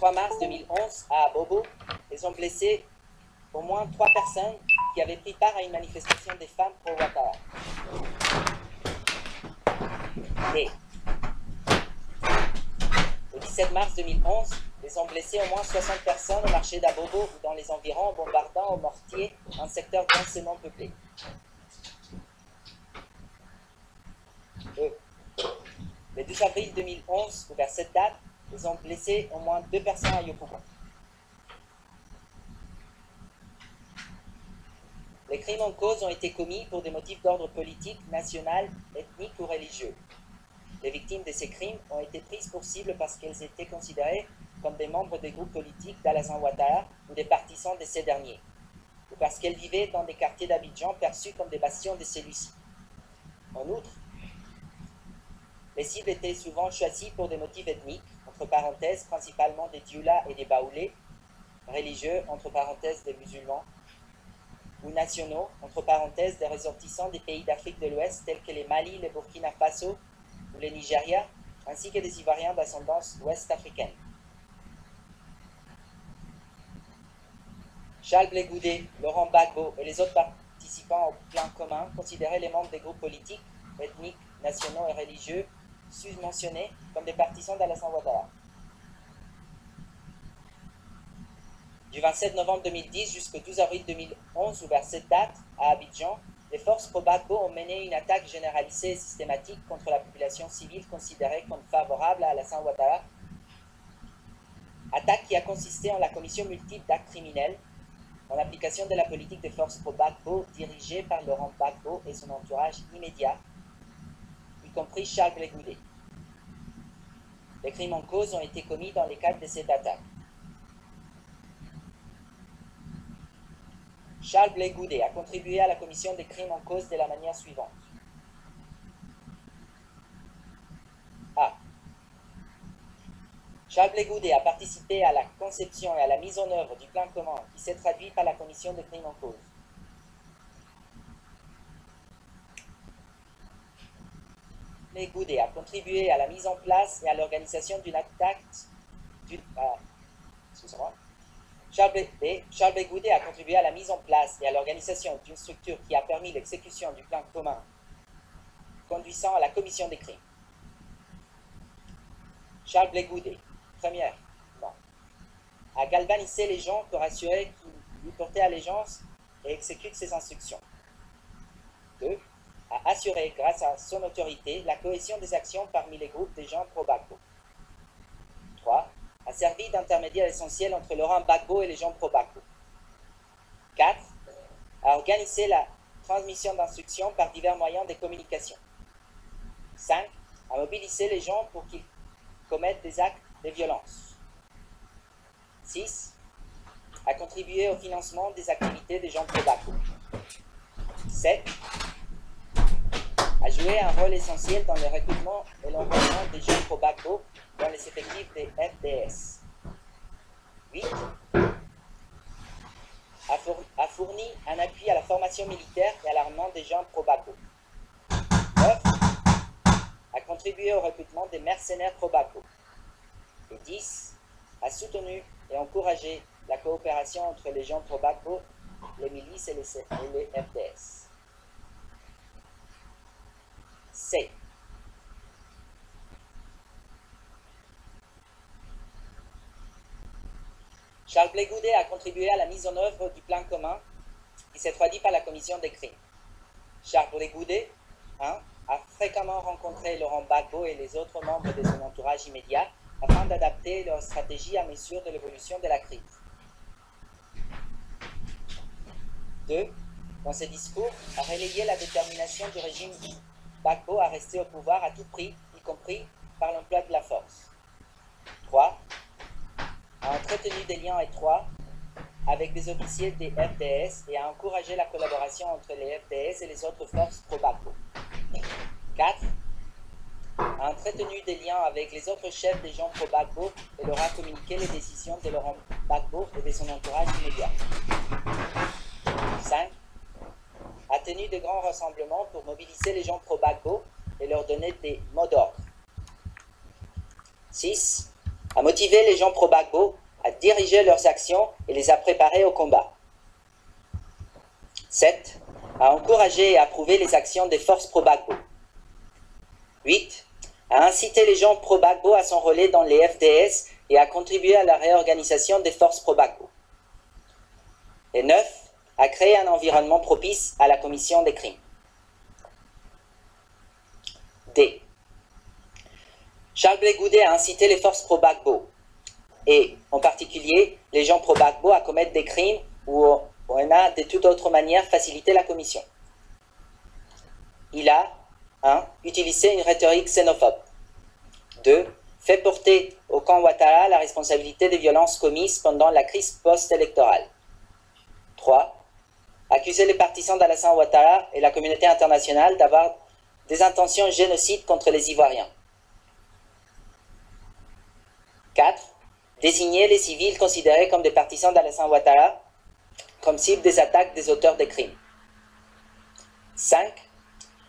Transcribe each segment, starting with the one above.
3 mars 2011, à Bobo, ils ont blessé au moins 3 personnes qui avaient pris part à une manifestation des femmes pro-Ouattara. Et le 17 mars 2011, ils ont blessé au moins 60 personnes au marché d'Abobo ou dans les environs en bombardant au mortier un secteur densément peuplé. Le 12 avril 2011, ou vers cette date, ils ont blessé au moins 2 personnes à Yopougon. Les crimes en cause ont été commis pour des motifs d'ordre politique, national, ethnique ou religieux. Les victimes de ces crimes ont été prises pour cible parce qu'elles étaient considérées comme des membres des groupes politiques d'Alassane Ouattara ou des partisans de ces derniers, ou parce qu'elles vivaient dans des quartiers d'Abidjan perçus comme des bastions de celui-ci. En outre, les cibles étaient souvent choisies pour des motifs ethniques, entre parenthèses principalement des Dioula et des Baoulés, religieux, entre parenthèses des musulmans, ou nationaux, entre parenthèses des ressortissants des pays d'Afrique de l'Ouest tels que les Mali, le Burkina Faso ou le Nigeria, ainsi que des Ivoiriens d'ascendance ouest-africaine. Charles Blé Goudé, Laurent Gbagbo et les autres participants au plan commun considéraient les membres des groupes politiques, ethniques, nationaux et religieux sus-mentionnés comme des partisans d'Alassane Ouattara. Du 27 novembre 2010 jusqu'au 12 avril 2011, ou vers cette date, à Abidjan, les forces pro-Gbagbo ont mené une attaque généralisée et systématique contre la population civile considérée comme favorable à Alassane Ouattara. Attaque qui a consisté en la commission multiple d'actes criminels, en l'application de la politique des forces pro-Gbagbo dirigée par Laurent Gbagbo et son entourage immédiat, y compris Charles Blé Goudé. Les crimes en cause ont été commis dans le cadre de cette attaque. Charles Blé Goudé a contribué à la commission des crimes en cause de la manière suivante. A. Charles Blé Goudé a participé à la conception et à la mise en œuvre du plan commun qui s'est traduit par la commission des crimes en cause. Blé Goudé a contribué à la mise en place et à l'organisation d'une attaque. Excusez-moi. Charles Blé Goudé a contribué à la mise en place et à l'organisation d'une structure qui a permis l'exécution du plan commun conduisant à la commission des crimes. Charles Blé Goudé, première, a galvanisé les gens pour assurer qu'ils lui portaient allégeance et exécutent ses instructions. 2. A assuré, grâce à son autorité, la cohésion des actions parmi les groupes des gens pro-Gbagbo. 3. A servi d'intermédiaire essentiel entre Laurent Gbagbo et les gens pro-Gbagbo. 4. A organisé la transmission d'instructions par divers moyens de communication. 5. A mobilisé les gens pour qu'ils commettent des actes de violence. 6. A contribué au financement des activités des gens pro-Gbagbo. 7. A joué un rôle essentiel dans le recrutement et l'enrôlement des gens pro-Gbagbo dans les effectifs des FDS. 8. A fourni un appui à la formation militaire et à l'armement des gens pro-Gbagbo. 9. A contribué au recrutement des mercenaires pro-Gbagbo. Et 10. A soutenu et encouragé la coopération entre les gens pro-Gbagbo, les milices et les FDS. C. Charles Blé Goudé a contribué à la mise en œuvre du plan commun qui s'est traduit par la commission des crimes. Charles Blé Goudé 1. A fréquemment rencontré Laurent Gbagbo et les autres membres de son entourage immédiat afin d'adapter leur stratégie à mesure de l'évolution de la crise. 2. Dans ses discours, a relayé la détermination du régime Gbagbo à rester au pouvoir à tout prix, y compris par l'emploi de la force. 3. A entretenu des liens étroits avec des officiers des FDS et a encouragé la collaboration entre les FDS et les autres forces pro-Gbagbo. 4. A entretenu des liens avec les autres chefs des gens pro-Gbagbo et leur a communiqué les décisions de Laurent Gbagbo et de son entourage immédiat. 5. A tenu de grands rassemblements pour mobiliser les gens pro-Gbagbo et leur donner des mots d'ordre. 6. a motivé les gens pro-Gbagbo à diriger leurs actions et les a préparés au combat. 7. A encouragé et approuvé les actions des forces pro-Gbagbo. 8. A incité les gens pro-Gbagbo à s'enrôler dans les FDS et à contribuer à la réorganisation des forces pro-Gbagbo. Et 9. A créé un environnement propice à la commission des crimes. D. Charles Blé Goudet a incité les forces pro-Gbagbo, et en particulier les gens pro-Gbagbo, à commettre des crimes où on a de toute autre manière facilité la commission. Il a 1. Utilisé une rhétorique xénophobe. 2. Fait porter au camp Ouattara la responsabilité des violences commises pendant la crise post-électorale. 3. Accuser les partisans d'Alassane Ouattara et la communauté internationale d'avoir des intentions génocides contre les Ivoiriens. 4. Désigner les civils considérés comme des partisans d'Alassane Ouattara comme cible des attaques des auteurs des crimes. 5.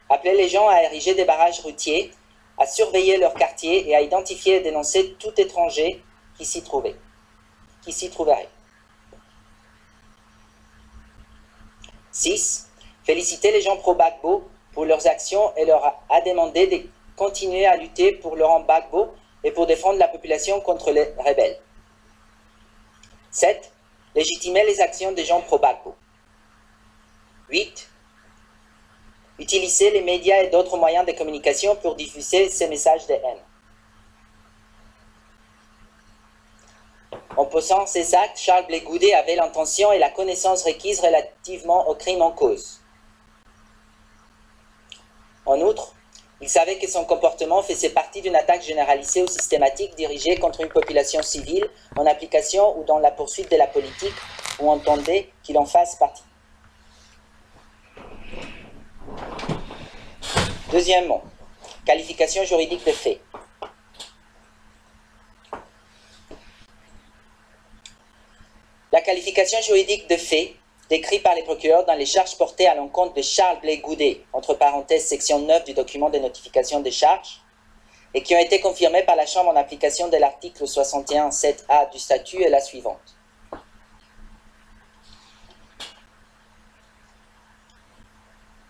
Appeler les gens à ériger des barrages routiers, à surveiller leurs quartiers et à identifier et dénoncer tout étranger qui s'y trouverait. 6. Féliciter les gens pro-Gbagbo pour leurs actions et leur a demandé de continuer à lutter pour Laurent Gbagbo et pour défendre la population contre les rebelles. 7. Légitimer les actions des gens pro-Gbagbo. 8. Utiliser les médias et d'autres moyens de communication pour diffuser ces messages de haine. En posant ces actes, Charles Blé Goudet avait l'intention et la connaissance requise relativement au crime en cause. En outre, il savait que son comportement faisait partie d'une attaque généralisée ou systématique dirigée contre une population civile en application ou dans la poursuite de la politique ou entendait qu'il en fasse partie. Deuxièmement, qualification juridique des faits. La qualification juridique de fait, décrite par les procureurs dans les charges portées à l'encontre de Charles Blé Goudet, entre parenthèses section 9 du document de notification des charges, et qui ont été confirmées par la Chambre en application de l'article 61.7a du statut, est la suivante.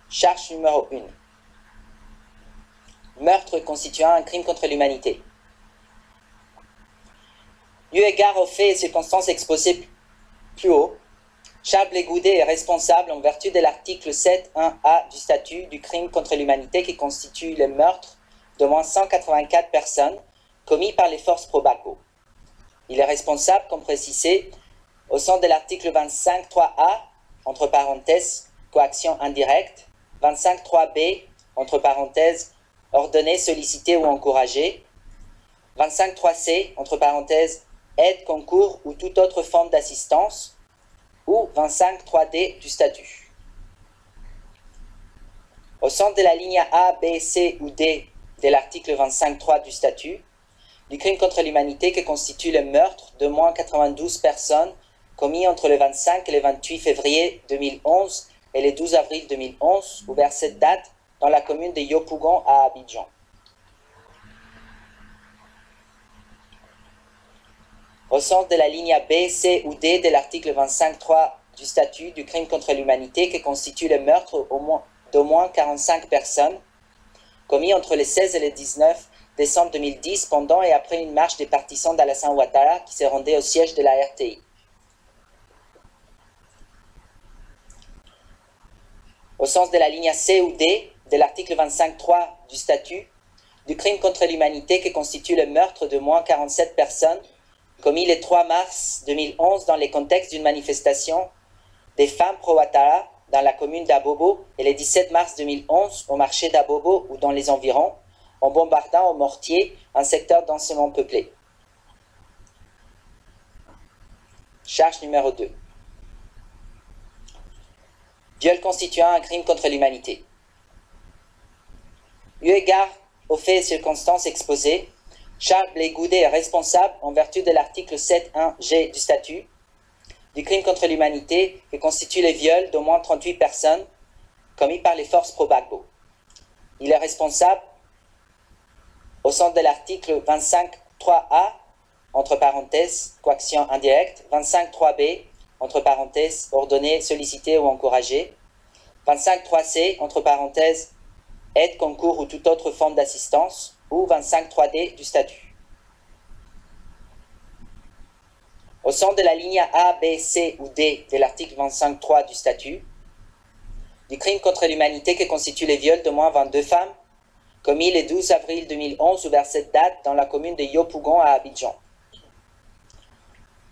Charge numéro 1. Meurtre constituant un crime contre l'humanité. Eu égard aux faits et circonstances exposés plus haut, Charles Blé Goudet est responsable en vertu de l'article 7.1a du statut du crime contre l'humanité qui constitue le meurtre d'au moins 184 personnes commis par les forces pro-Gbagbo. Il est responsable, comme précisé, au sens de l'article 25.3a, entre parenthèses, coaction indirecte, 25.3b, entre parenthèses, ordonnée, sollicitée ou encouragée, 25.3c, entre parenthèses, aide, concours ou toute autre forme d'assistance, ou 25.3d du statut. Au centre de la ligne A, B, C ou D de l'article 25.3 du statut, du crime contre l'humanité qui constitue le meurtre d'au moins 92 personnes commis entre le 25 et le 28 février 2011 et le 12 avril 2011, ou vers cette date, dans la commune de Yopougon à Abidjan. Au sens de la ligne B, C ou D de l'article 25.3 du statut du crime contre l'humanité qui constitue le meurtre d'au moins 45 personnes, commis entre le 16 et le 19 décembre 2010 pendant et après une marche des partisans d'Alassane Ouattara qui se rendaient au siège de la RTI. Au sens de la ligne C ou D de l'article 25.3 du statut du crime contre l'humanité qui constitue le meurtre de moins 47 personnes commis le 3 mars 2011 dans les contextes d'une manifestation des femmes pro-Ouattara dans la commune d'Abobo et le 17 mars 2011 au marché d'Abobo ou dans les environs, en bombardant au mortier un secteur densément peuplé. Charge numéro 2. Viol constituant un crime contre l'humanité. Eu égard aux faits et circonstances exposés, Charles Blé Goudet est responsable, en vertu de l'article 7.1g du statut, du crime contre l'humanité qui constitue le viol d'au moins 38 personnes commis par les forces pro-Gbagbo. Il est responsable, au sens de l'article 25.3a entre parenthèses, coaction indirecte. 25.3b, entre parenthèses, ordonner, solliciter ou encourager. 25.3c, entre parenthèses, aide, concours ou toute autre forme d'assistance. Ou 25.3d du statut. Au centre de la ligne A, B, C ou D de l'article 25.3 du statut, du crime contre l'humanité que constituent les viols d'au moins 22 femmes, commis le 12 avril 2011 ou vers cette date dans la commune de Yopougon à Abidjan.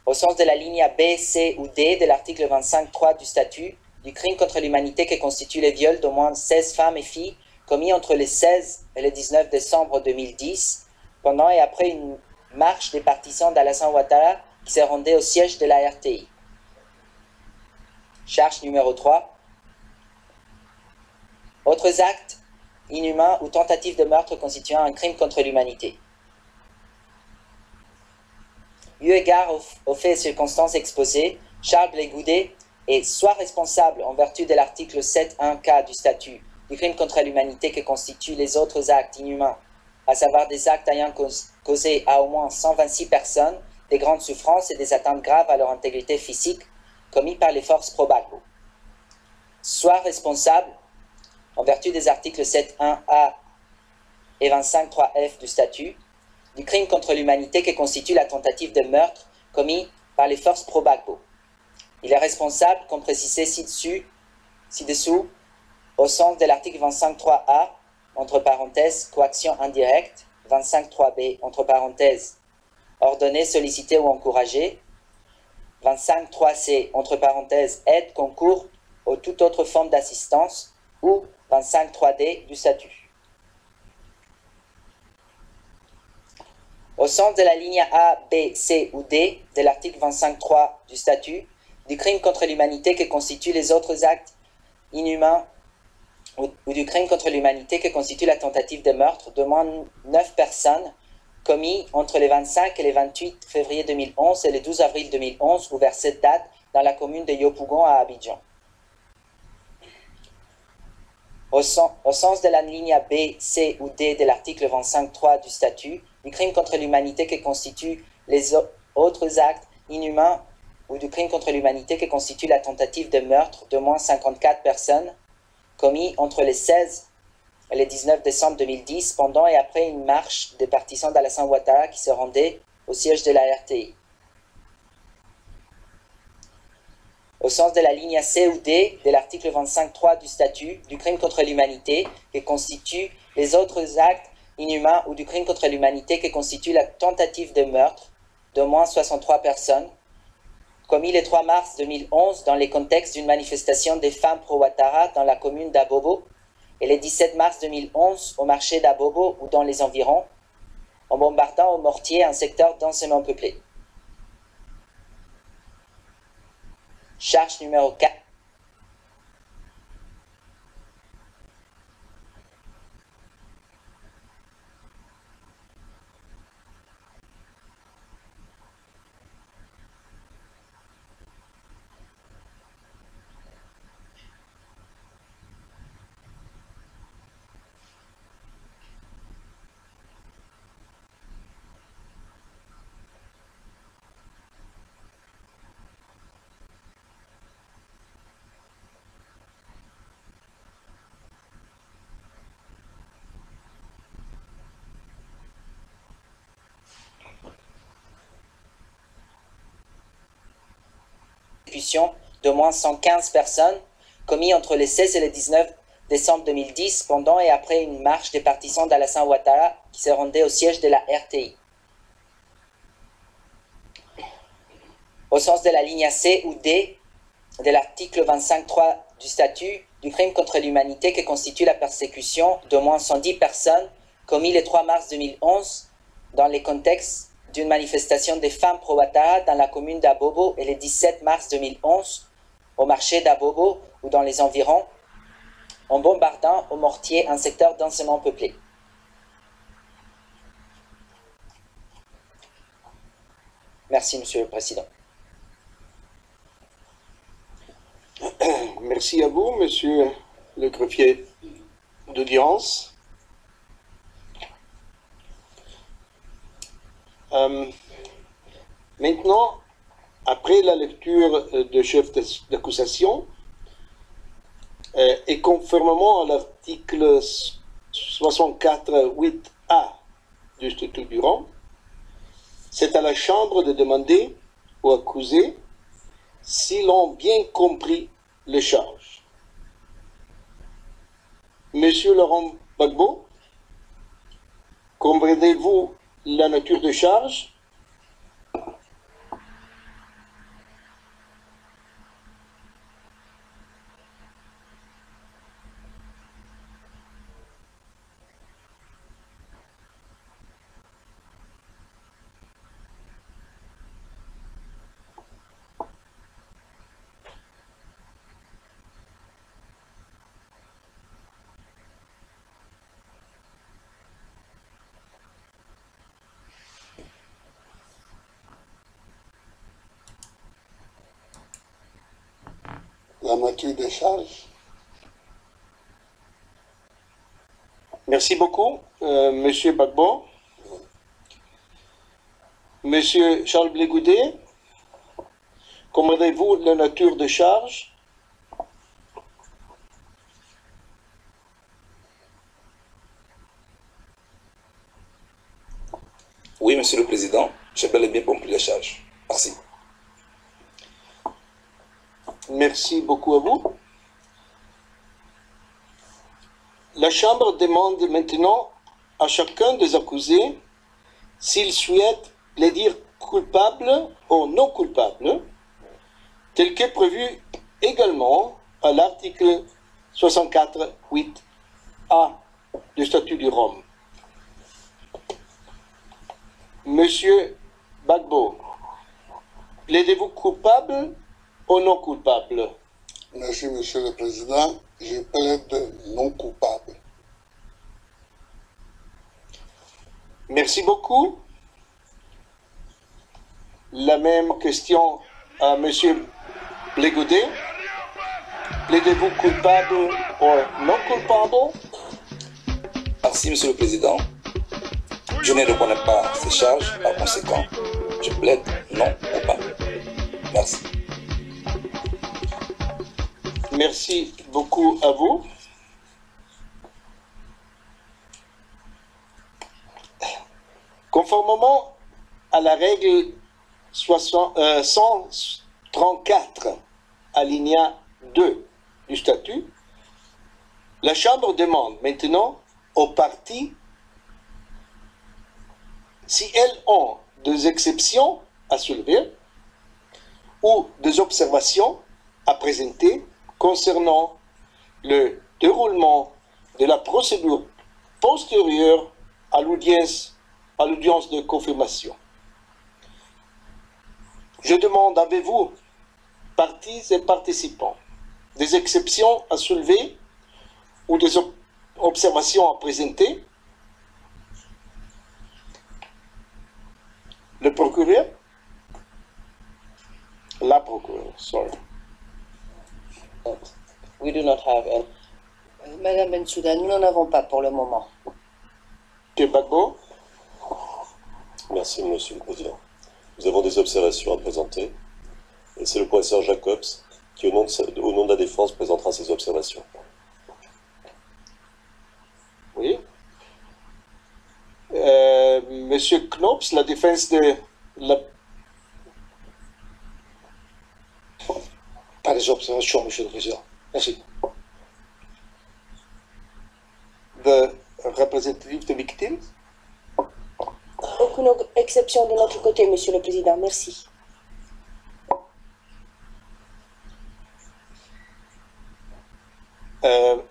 Au sens de la ligne B, C ou D de l'article 25.3 du statut, du crime contre l'humanité que constituent les viols d'au moins 16 femmes et filles commis entre le 16 et le 19 décembre 2010, pendant et après une marche des partisans d'Alassane Ouattara qui se rendait au siège de la RTI. Charge numéro 3. Autres actes inhumains ou tentatives de meurtre constituant un crime contre l'humanité. Eu égard aux faits et circonstances exposés, Charles Blé Goudet est soit responsable en vertu de l'article 7.1k du statut du crime contre l'humanité que constituent les autres actes inhumains, à savoir des actes ayant causé à au moins 126 personnes des grandes souffrances et des atteintes graves à leur intégrité physique commis par les forces pro-Gbagbo. Soit responsable, en vertu des articles 7.1a et 25.3f du statut, du crime contre l'humanité que constitue la tentative de meurtre commis par les forces pro-Gbagbo. Il est responsable, comme précisé ci-dessous, au sens de l'article 25.3a, entre parenthèses, coaction indirecte, 25.3b, entre parenthèses, ordonner, solliciter ou encourager, 25.3c, entre parenthèses, aide, concours ou toute autre forme d'assistance, ou 25.3d du statut. Au sens de la ligne A, B, C ou D de l'article 25.3 du statut, du crime contre l'humanité que constituent les autres actes inhumains ou du crime contre l'humanité que constitue la tentative de meurtre d'au moins 9 personnes commis entre le 25 et le 28 février 2011 et le 12 avril 2011 ou vers cette date dans la commune de Yopougon à Abidjan. Au sens de la ligne B, C ou D de l'article 25.3 du statut, du crime contre l'humanité que constituent les autres actes inhumains ou du crime contre l'humanité que constitue la tentative de meurtre d'au moins 54 personnes commis entre le 16 et le 19 décembre 2010 pendant et après une marche des partisans d'Alassane Ouattara qui se rendaient au siège de la RTI. Au sens de la ligne C ou D de l'article 25.3 du statut du crime contre l'humanité que constituent les autres actes inhumains ou du crime contre l'humanité que constitue la tentative de meurtre d'au moins 63 personnes commis le 3 mars 2011 dans le contexte d'une manifestation des femmes pro-Ouattara dans la commune d'Abobo et le 17 mars 2011 au marché d'Abobo ou dans les environs, en bombardant au mortier un secteur densément peuplé. Charge numéro 4. D'au moins 115 personnes commis entre le 16 et le 19 décembre 2010 pendant et après une marche des partisans d'Alassane Ouattara qui se rendaient au siège de la RTI. Au sens de la ligne C ou D de l'article 25.3 du statut du crime contre l'humanité que constitue la persécution d'au moins 110 personnes commis le 3 mars 2011 dans les contextes d'une manifestation des femmes pro-Ouattara dans la commune d'Abobo et le 17 mars 2011 au marché d'Abobo ou dans les environs, en bombardant au mortier un secteur densément peuplé. Merci, Monsieur le Président. Merci à vous, Monsieur le greffier d'audience. Maintenant, après la lecture du chef d'accusation, et conformément à l'article 64.8a du statut du Rome, c'est à la Chambre de demander aux accusés s'ils ont bien compris les charges. Monsieur Laurent Gbagbo, comprenez-vous la nature des charges? La nature des charges. Merci beaucoup, Monsieur Gbagbo. Monsieur Charles Blé Goudet, comprenez-vous la nature des charges? Oui, Monsieur le Président, j'ai bel et bien compris les charges. Merci. Merci beaucoup à vous. La Chambre demande maintenant à chacun des accusés s'il souhaite les dire coupables ou non coupables, tel que prévu également à l'article 64.8a du statut du Rome. Monsieur Gbagbo, plaidez-vous coupable ou non coupable? Merci, Monsieur le Président. Je plaide non coupable. Merci beaucoup. La même question à Monsieur Blé Goudet. Plaidez-vous coupable ou non coupable? Merci, Monsieur le Président. Je ne reconnais pas ces charges, par conséquent, je plaide non coupable. Merci. Merci beaucoup à vous. Conformément à la règle 134, alinéa 2 du statut, la Chambre demande maintenant aux parties si elles ont des exceptions à soulever ou des observations à présenter concernant le déroulement de la procédure postérieure à l'audience de confirmation. Je demande, avez-vous, parties et participants, des exceptions à soulever ou des observations à présenter? Le procureur? La procureure, sorry. We do not have any. Madame Bensouda, nous n'en avons pas pour le moment. Gbagbo? Merci, Monsieur le Président. Nous avons des observations à présenter. Et c'est le professeur Jacobs qui, au nom de la défense, présentera ces observations. Oui. Monsieur Knops, la défense de la... Pas des observations, Monsieur le Président. Merci. The representative de victimes? Aucune exception de notre côté, Monsieur le Président. Merci.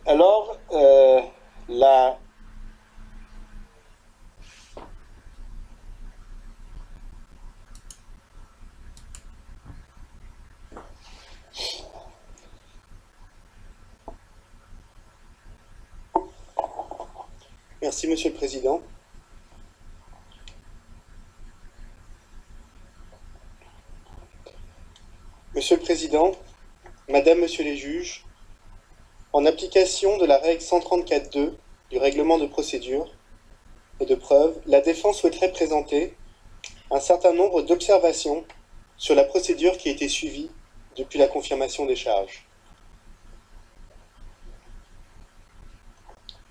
Alors, la... Merci, Monsieur le Président. Monsieur le Président, Madame, Monsieur les juges, en application de la règle 134.2 du règlement de procédure et de preuve, la défense souhaiterait présenter un certain nombre d'observations sur la procédure qui a été suivie depuis la confirmation des charges.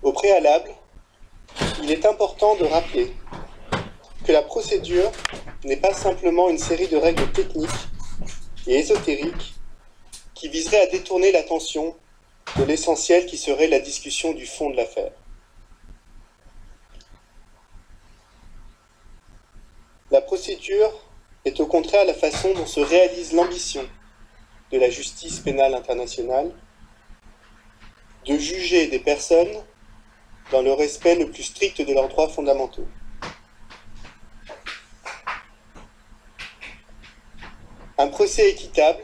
Au préalable, il est important de rappeler que la procédure n'est pas simplement une série de règles techniques et ésotériques qui viseraient à détourner l'attention de l'essentiel qui serait la discussion du fond de l'affaire. La procédure est au contraire la façon dont se réalise l'ambition de la justice pénale internationale de juger des personnes dans le respect le plus strict de leurs droits fondamentaux. Un procès équitable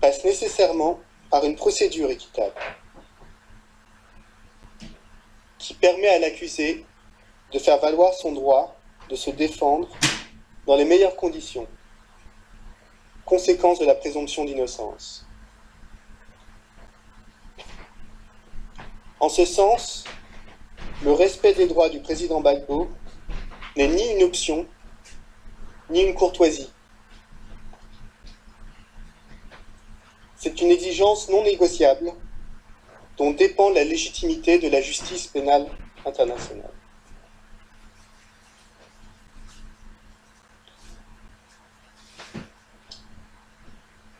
passe nécessairement par une procédure équitable qui permet à l'accusé de faire valoir son droit de se défendre dans les meilleures conditions, conséquence de la présomption d'innocence. En ce sens, le respect des droits du président Gbagbo n'est ni une option, ni une courtoisie. C'est une exigence non négociable dont dépend la légitimité de la justice pénale internationale.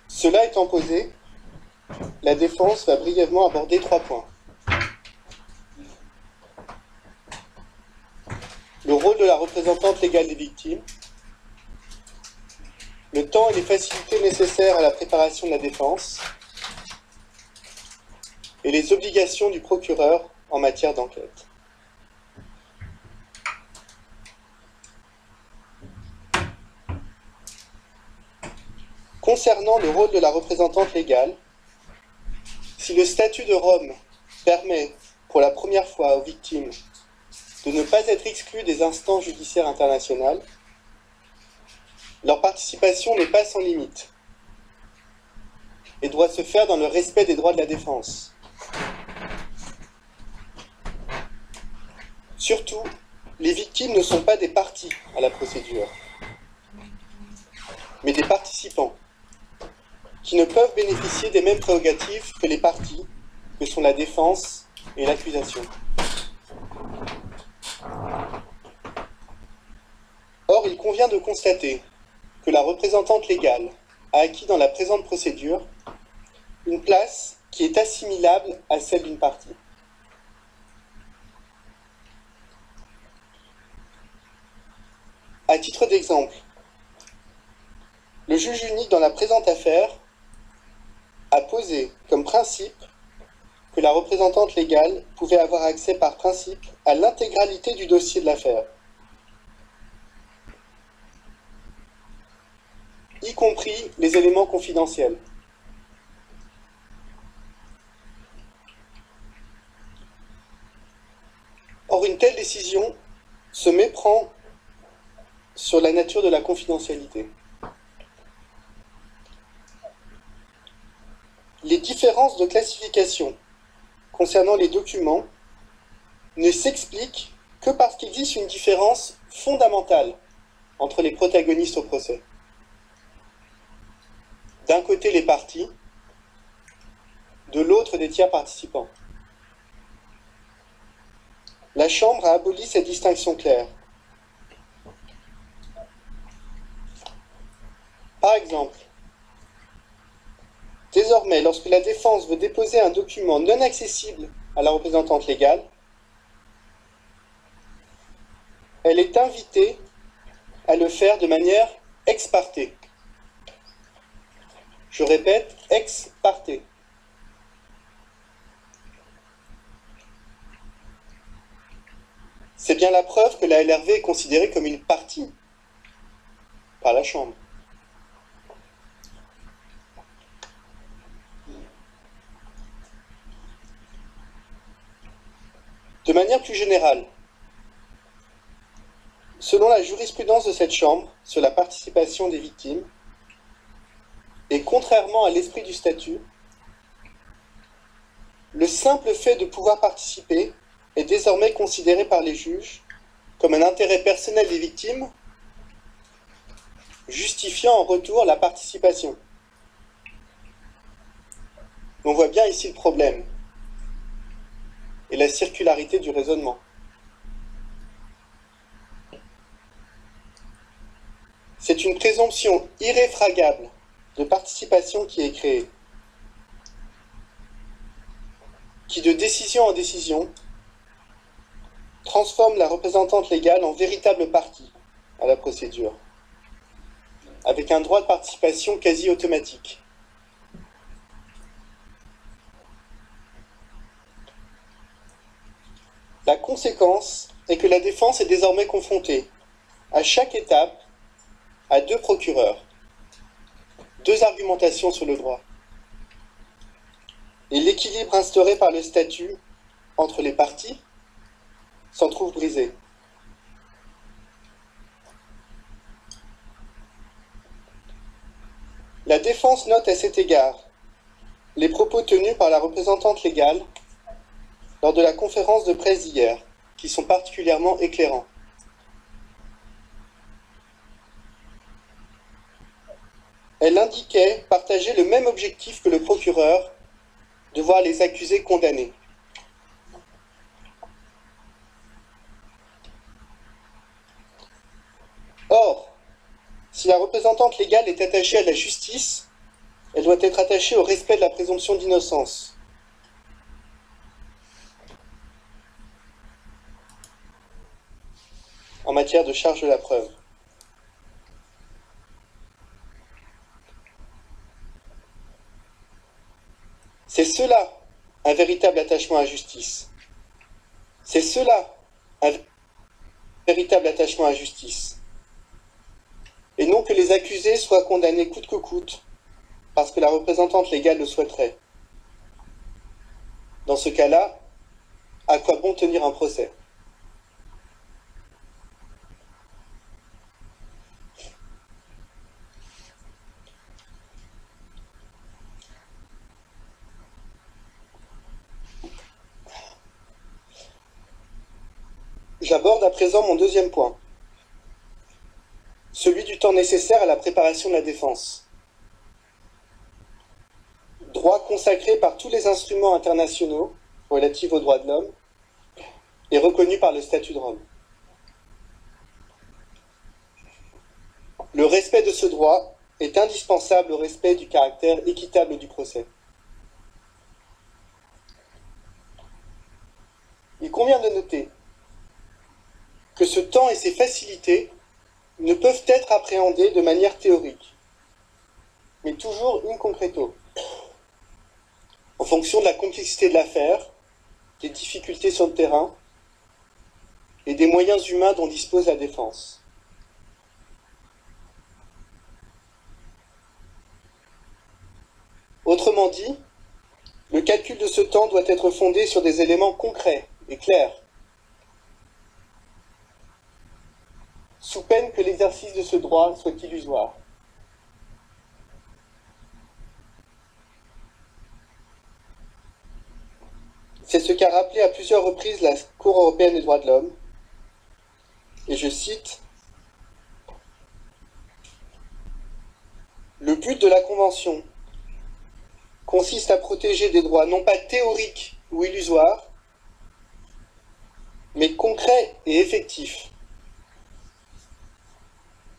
Cela étant posé, la défense va brièvement aborder 3 points. Le rôle de la représentante légale des victimes, le temps et les facilités nécessaires à la préparation de la défense, et les obligations du procureur en matière d'enquête. Concernant le rôle de la représentante légale, si le statut de Rome permet pour la première fois aux victimes de ne pas être exclues des instances judiciaires internationales, leur participation n'est pas sans limite et doit se faire dans le respect des droits de la défense. Surtout, les victimes ne sont pas des parties à la procédure, mais des participants qui ne peuvent bénéficier des mêmes prérogatives que les parties, que sont la défense et l'accusation. Or, il convient de constater que la représentante légale a acquis dans la présente procédure une place qui est assimilable à celle d'une partie. À titre d'exemple, le juge unique dans la présente affaire a posé comme principe que la représentante légale pouvait avoir accès par principe à l'intégralité du dossier de l'affaire, y compris les éléments confidentiels. Or, une telle décision se méprend sur la nature de la confidentialité. Les différences de classification concernant les documents ne s'expliquent que parce qu'il existe une différence fondamentale entre les protagonistes au procès. D'un côté les parties, de l'autre des tiers participants. La Chambre a aboli cette distinction claire. Par exemple, désormais, lorsque la défense veut déposer un document non accessible à la représentante légale, elle est invitée à le faire de manière ex parte. Je répète, ex parte. C'est bien la preuve que la LRV est considérée comme une partie par la Chambre. De manière plus générale, selon la jurisprudence de cette Chambre sur la participation des victimes, et contrairement à l'esprit du statut, le simple fait de pouvoir participer est désormais considéré par les juges comme un intérêt personnel des victimes justifiant en retour la participation. On voit bien ici le problème et la circularité du raisonnement. C'est une présomption irréfragable de participation qui est créée, qui de décision en décision transforme la représentante légale en véritable partie à la procédure, avec un droit de participation quasi automatique. La conséquence est que la défense est désormais confrontée, à chaque étape, à deux procureurs, deux argumentations sur le droit. Et l'équilibre instauré par le statut entre les parties s'en trouve brisé. La défense note à cet égard les propos tenus par la représentante légale lors de la conférence de presse d'hier, qui sont particulièrement éclairants. Elle indiquait partager le même objectif que le procureur, de voir les accusés condamnés. Or, si la représentante légale est attachée à la justice, elle doit être attachée au respect de la présomption d'innocence. En matière de charge de la preuve. C'est cela, un véritable attachement à la justice. C'est cela, un véritable attachement à la justice. Et non que les accusés soient condamnés coûte que coûte, parce que la représentante légale le souhaiterait. Dans ce cas-là, à quoi bon tenir un procès ? J'aborde à présent mon deuxième point, celui du temps nécessaire à la préparation de la défense. Droit consacré par tous les instruments internationaux relatifs aux droits de l'homme et reconnu par le statut de Rome. Le respect de ce droit est indispensable au respect du caractère équitable du procès. Il convient de noter que ce temps et ses facilités ne peuvent être appréhendés de manière théorique, mais toujours in concreto, en fonction de la complexité de l'affaire, des difficultés sur le terrain et des moyens humains dont dispose la défense. Autrement dit, le calcul de ce temps doit être fondé sur des éléments concrets et clairs, sous peine que l'exercice de ce droit soit illusoire. C'est ce qu'a rappelé à plusieurs reprises la Cour européenne des droits de l'homme, et je cite, « Le but de la Convention consiste à protéger des droits non pas théoriques ou illusoires, mais concrets et effectifs.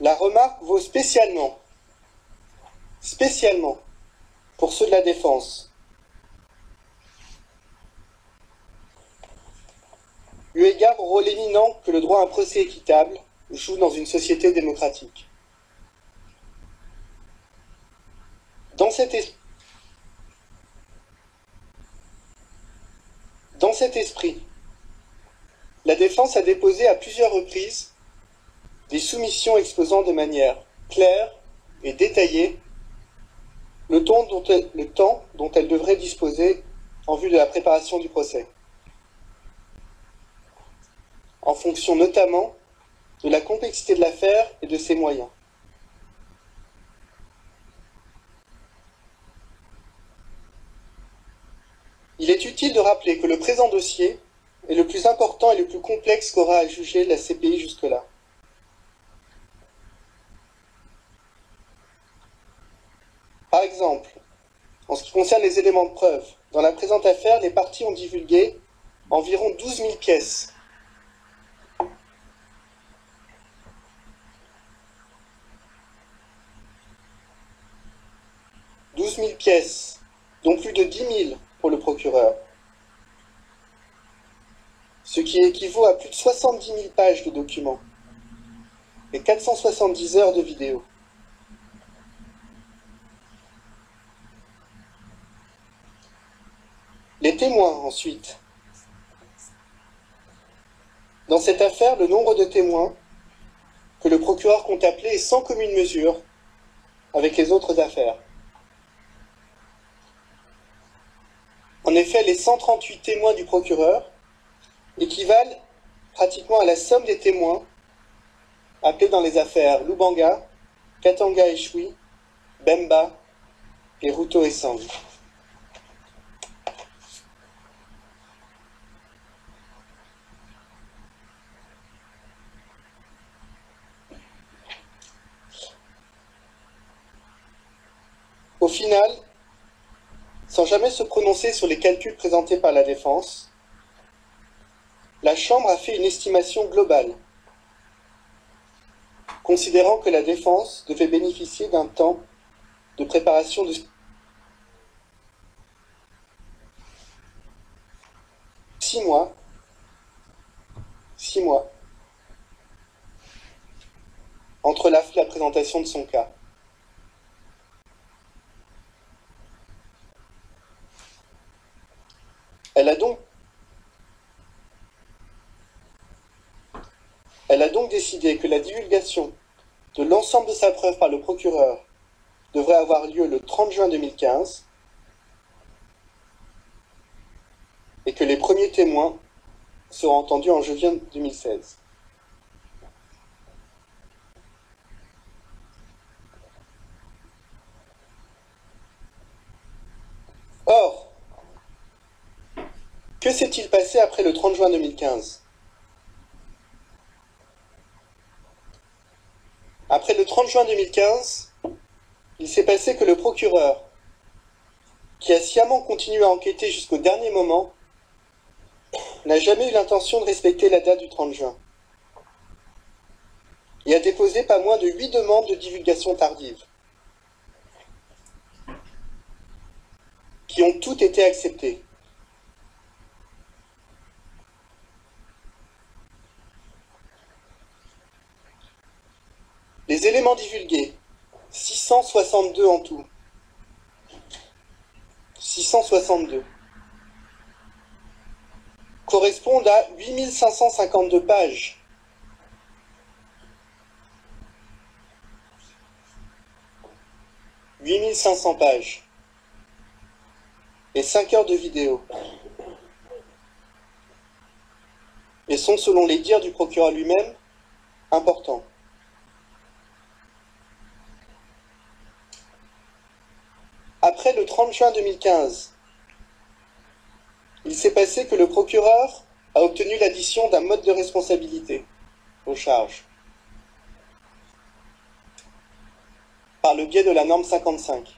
La remarque vaut spécialement pour ceux de la défense, eu égard au rôle éminent que le droit à un procès équitable joue dans une société démocratique. Dans cet esprit, la défense a déposé à plusieurs reprises des soumissions exposant de manière claire et détaillée le temps dont elle devrait disposer en vue de la préparation du procès, en fonction notamment de la complexité de l'affaire et de ses moyens. Il est utile de rappeler que le présent dossier est le plus important et le plus complexe qu'aura à juger la CPI jusque-là. Par exemple, en ce qui concerne les éléments de preuve, dans la présente affaire, les parties ont divulgué environ 12 000 pièces. « 12 000 pièces, dont plus de 10 000 pour le procureur, ce qui équivaut à plus de 70 000 pages de documents et 470 heures de vidéos. Les témoins, ensuite. Dans cette affaire, le nombre de témoins que le procureur compte appeler est sans commune mesure avec les autres affaires. En effet, les 138 témoins du procureur équivalent pratiquement à la somme des témoins appelés dans les affaires Lubanga, Katanga et Chui, Bemba et Ruto et Sang. Au final, sans jamais se prononcer sur les calculs présentés par la défense, la Chambre a fait une estimation globale, considérant que la défense devait bénéficier d'un temps de préparation de 6 mois, entre la présentation de son cas. Elle a donc décidé que la divulgation de l'ensemble de sa preuve par le procureur devrait avoir lieu le 30 juin 2015 et que les premiers témoins seront entendus en juin 2016. Or, que s'est-il passé après le 30 juin 2015 ? Après le 30 juin 2015, il s'est passé que le procureur, qui a sciemment continué à enquêter jusqu'au dernier moment, n'a jamais eu l'intention de respecter la date du 30 juin et a déposé pas moins de 8 demandes de divulgation tardive, qui ont toutes été acceptées. Les éléments divulgués, 662 en tout, 662, correspondent à 8552 pages. « 8500 pages et 5 heures de vidéo, et sont, selon les dires du procureur lui-même, importants. Après le 30 juin 2015, il s'est passé que le procureur a obtenu l'addition d'un mode de responsabilité aux charges, par le biais de la norme 55.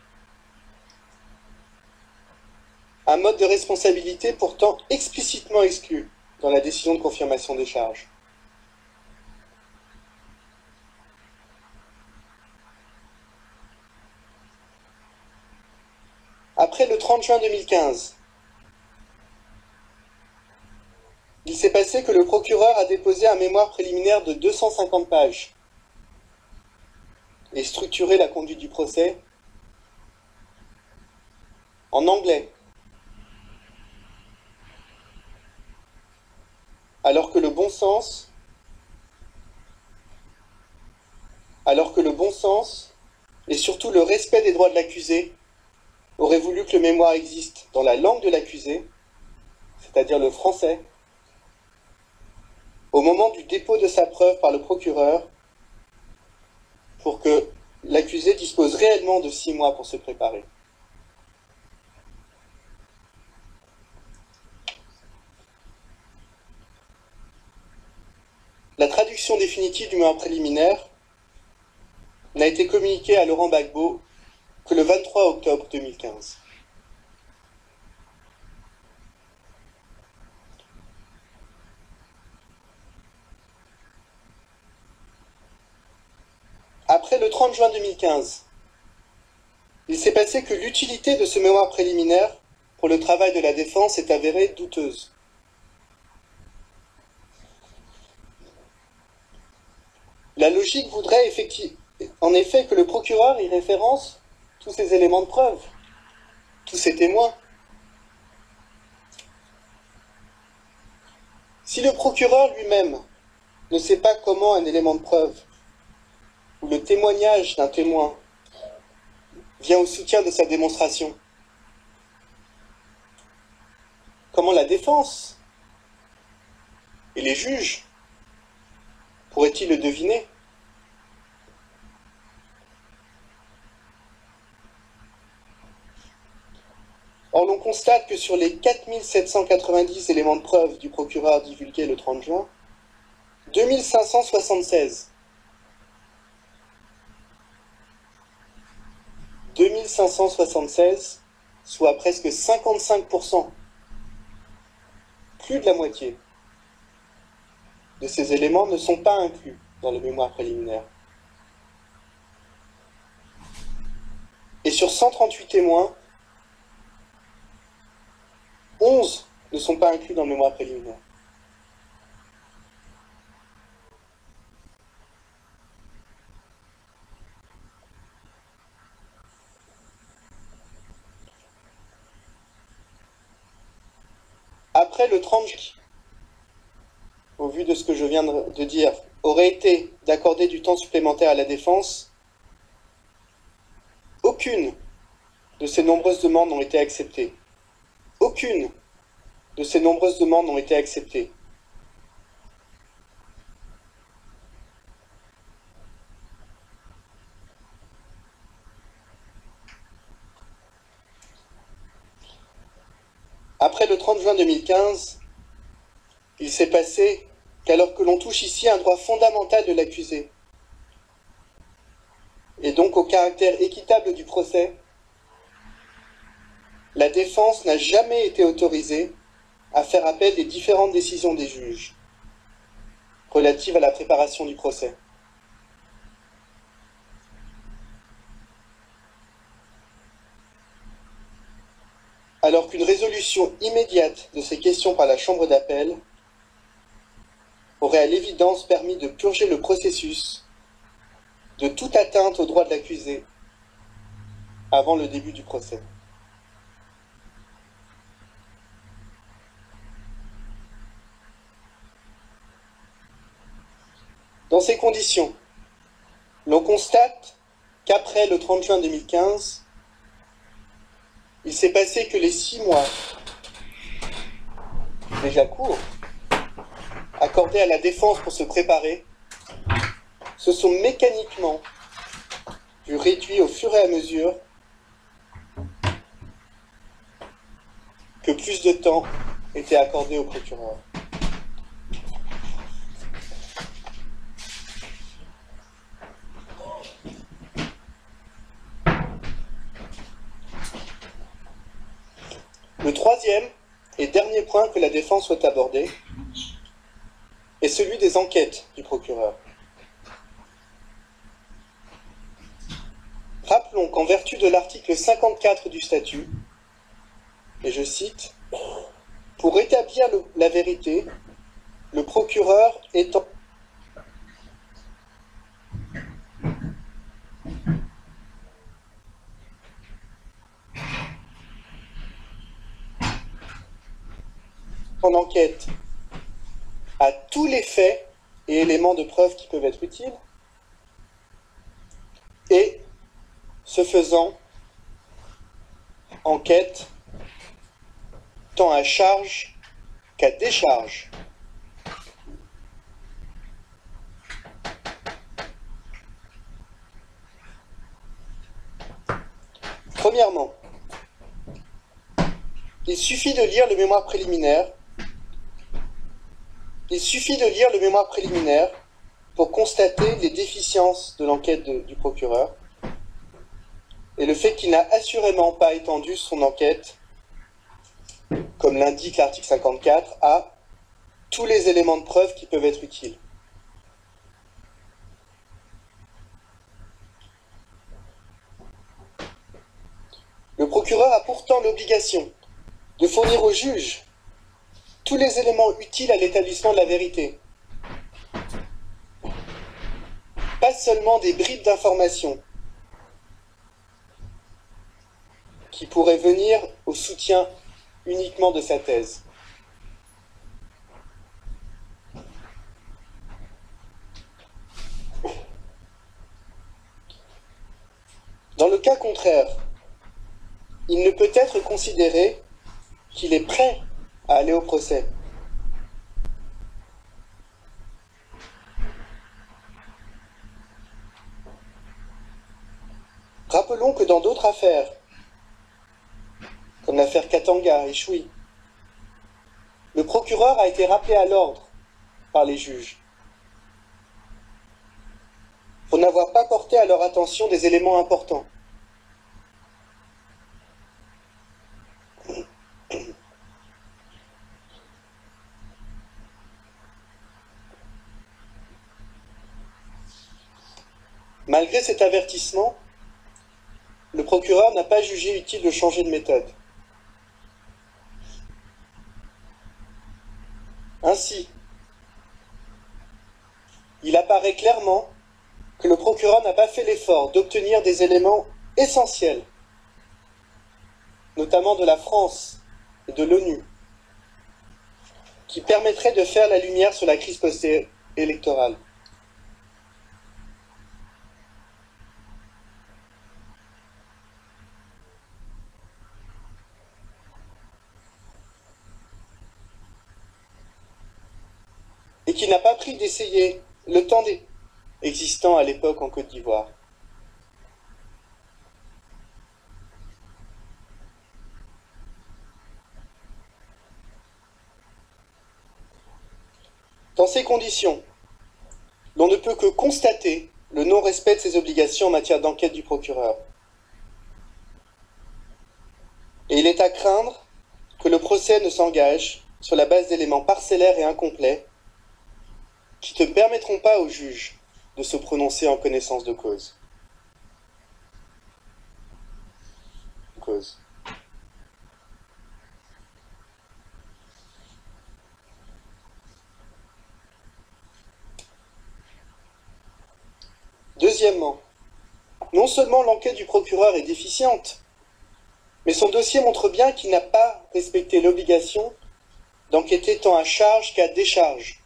Un mode de responsabilité pourtant explicitement exclu dans la décision de confirmation des charges. Après le 30 juin 2015, il s'est passé que le procureur a déposé un mémoire préliminaire de 250 pages et structuré la conduite du procès en anglais, alors que le bon sens et surtout le respect des droits de l'accusé aurait voulu que le mémoire existe dans la langue de l'accusé, c'est-à-dire le français, au moment du dépôt de sa preuve par le procureur, pour que l'accusé dispose réellement de 6 mois pour se préparer. La traduction définitive du mémoire préliminaire n'a été communiquée à Laurent Gbagbo que le 23 octobre 2015. Après le 30 juin 2015, il s'est passé que l'utilité de ce mémoire préliminaire pour le travail de la défense est avérée douteuse. La logique voudrait en effet que le procureur y référence tous ces éléments de preuve, tous ces témoins. Si le procureur lui-même ne sait pas comment un élément de preuve ou le témoignage d'un témoin vient au soutien de sa démonstration, comment la défense et les juges pourraient-ils le deviner? Or, l'on constate que sur les 4790 éléments de preuve du procureur divulgués le 30 juin, 2576 soit presque 55%, plus de la moitié de ces éléments ne sont pas inclus dans le mémoire préliminaire. Et sur 138 témoins, 11 ne sont pas inclus dans le mémoire préliminaire. Après le 30 juillet, au vu de ce que je viens de dire, aurait été d'accorder du temps supplémentaire à la défense, aucune de ces nombreuses demandes n'ont été acceptées. Aucune de ces nombreuses demandes n'ont été acceptées. Après le 30 juin 2015, il s'est passé qu'alors que l'on touche ici à un droit fondamental de l'accusé, et donc au caractère équitable du procès, la défense n'a jamais été autorisée à faire appel des différentes décisions des juges relatives à la préparation du procès. Alors qu'une résolution immédiate de ces questions par la Chambre d'appel aurait à l'évidence permis de purger le processus de toute atteinte aux droits de l'accusé avant le début du procès. Dans ces conditions, l'on constate qu'après le 30 juin 2015, il s'est passé que les 6 mois, déjà courts, accordés à la défense pour se préparer, se sont mécaniquement vus réduits au fur et à mesure que plus de temps était accordé au procureur. Le troisième et dernier point que la défense souhaite aborder est celui des enquêtes du procureur. Rappelons qu'en vertu de l'article 54 du statut, et je cite, « Pour établir la vérité, le procureur étant en enquête à tous les faits et éléments de preuve qui peuvent être utiles, et, ce faisant, enquête tant à charge qu'à décharge. » Premièrement, il suffit de lire le mémoire préliminaire. Pour constater les déficiences de l'enquête du procureur. et le fait qu'il n'a assurément pas étendu son enquête, comme l'indique l'article 54, à tous les éléments de preuve qui peuvent être utiles. Le procureur a pourtant l'obligation de fournir au juge tous les éléments utiles à l'établissement de la vérité. Pas seulement des bribes d'informations qui pourraient venir au soutien uniquement de sa thèse. Dans le cas contraire, il ne peut être considéré qu'il est prêt à aller au procès. Rappelons que dans d'autres affaires, comme l'affaire Katanga et Choui, le procureur a été rappelé à l'ordre par les juges pour n'avoir pas porté à leur attention des éléments importants. Malgré cet avertissement, le procureur n'a pas jugé utile de changer de méthode. Ainsi, il apparaît clairement que le procureur n'a pas fait l'effort d'obtenir des éléments essentiels, notamment de la France et de l'ONU, qui permettraient de faire la lumière sur la crise post-électorale. Et qui n'a pas pris d'essayer le temps existant à l'époque en Côte d'Ivoire. Dans ces conditions, l'on ne peut que constater le non-respect de ses obligations en matière d'enquête du procureur. Et il est à craindre que le procès ne s'engage sur la base d'éléments parcellaires et incomplets qui ne permettront pas au juge de se prononcer en connaissance de cause. Deuxièmement, non seulement l'enquête du procureur est déficiente, mais son dossier montre bien qu'il n'a pas respecté l'obligation d'enquêter tant à charge qu'à décharge.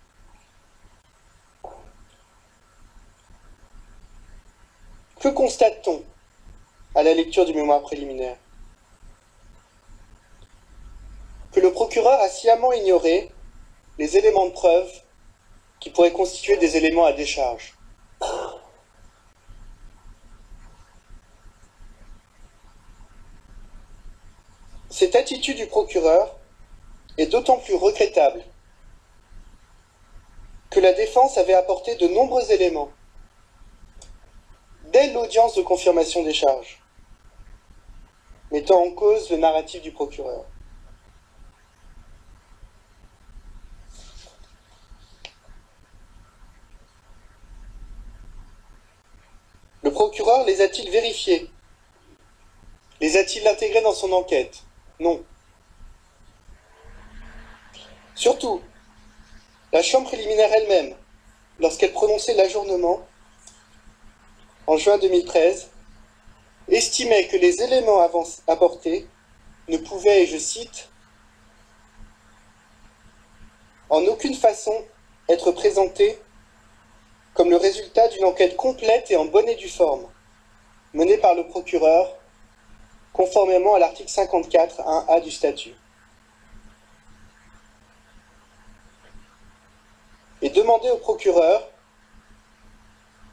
Que constate-t-on à la lecture du mémoire préliminaire? Que le procureur a sciemment ignoré les éléments de preuve qui pourraient constituer des éléments à décharge. Cette attitude du procureur est d'autant plus regrettable que la défense avait apporté de nombreux éléments dès l'audience de confirmation des charges, mettant en cause le narratif du procureur. Le procureur les a-t-il vérifiés? Les a-t-il intégrés dans son enquête? Non. Surtout, la chambre préliminaire elle-même, lorsqu'elle prononçait l'ajournement, en juin 2013, estimait que les éléments apportés ne pouvaient, et je cite, « en aucune façon être présentés comme le résultat d'une enquête complète et en bonne et due forme, menée par le procureur, conformément à l'article 54 1A du statut. » Et demander au procureur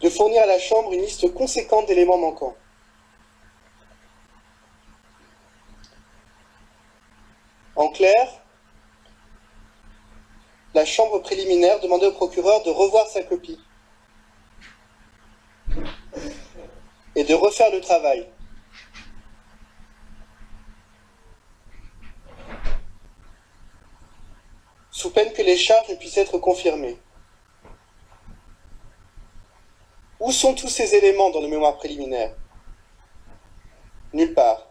de fournir à la Chambre une liste conséquente d'éléments manquants. En clair, la Chambre préliminaire demandait au procureur de revoir sa copie et de refaire le travail, les charges puissent être confirmées. Où sont tous ces éléments dans le mémoire préliminaire? Nulle part.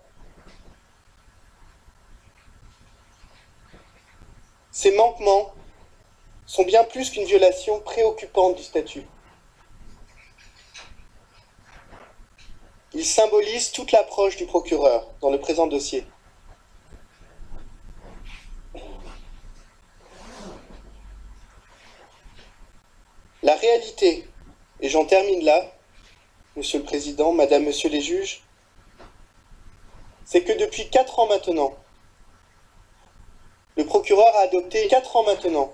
Ces manquements sont bien plus qu'une violation préoccupante du statut. Ils symbolisent toute l'approche du procureur dans le présent dossier. La réalité, et j'en termine là, Monsieur le Président, Madame, Monsieur les juges, c'est que depuis 4 ans maintenant, le procureur a adopté 4 ans maintenant.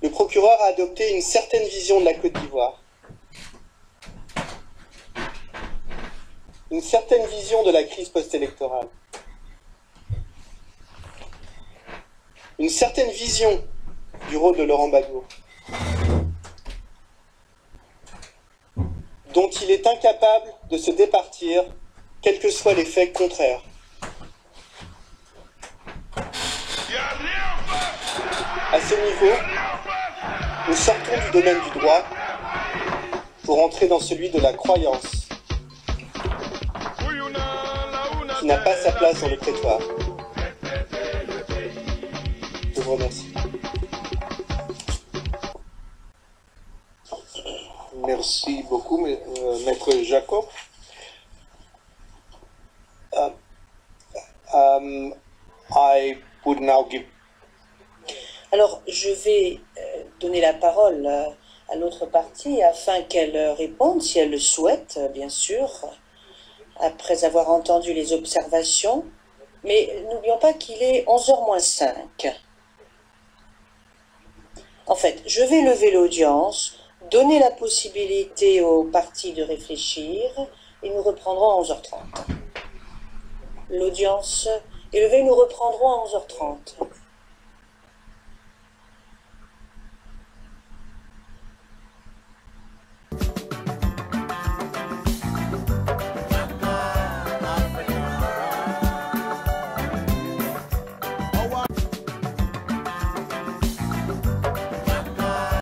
Le procureur a adopté une certaine vision de la Côte d'Ivoire. Une certaine vision de la crise post-électorale. Une certaine vision du rôle de Laurent Gbagbo, dont il est incapable de se départir, quels que soient les faits contraires. À ce niveau, nous sortons du domaine du droit pour entrer dans celui de la croyance, qui n'a pas sa place dans le prétoire. Je vous remercie. Merci beaucoup, Maître Jacob. I would now give... Alors, je vais donner la parole à l'autre partie afin qu'elle réponde, si elle le souhaite, bien sûr, après avoir entendu les observations. Mais n'oublions pas qu'il est 11h moins 5. En fait, je vais lever l'audience, donner la possibilité aux parties de réfléchir, et nous reprendrons à 11h30. L'audience est levée, nous reprendrons à 11h30.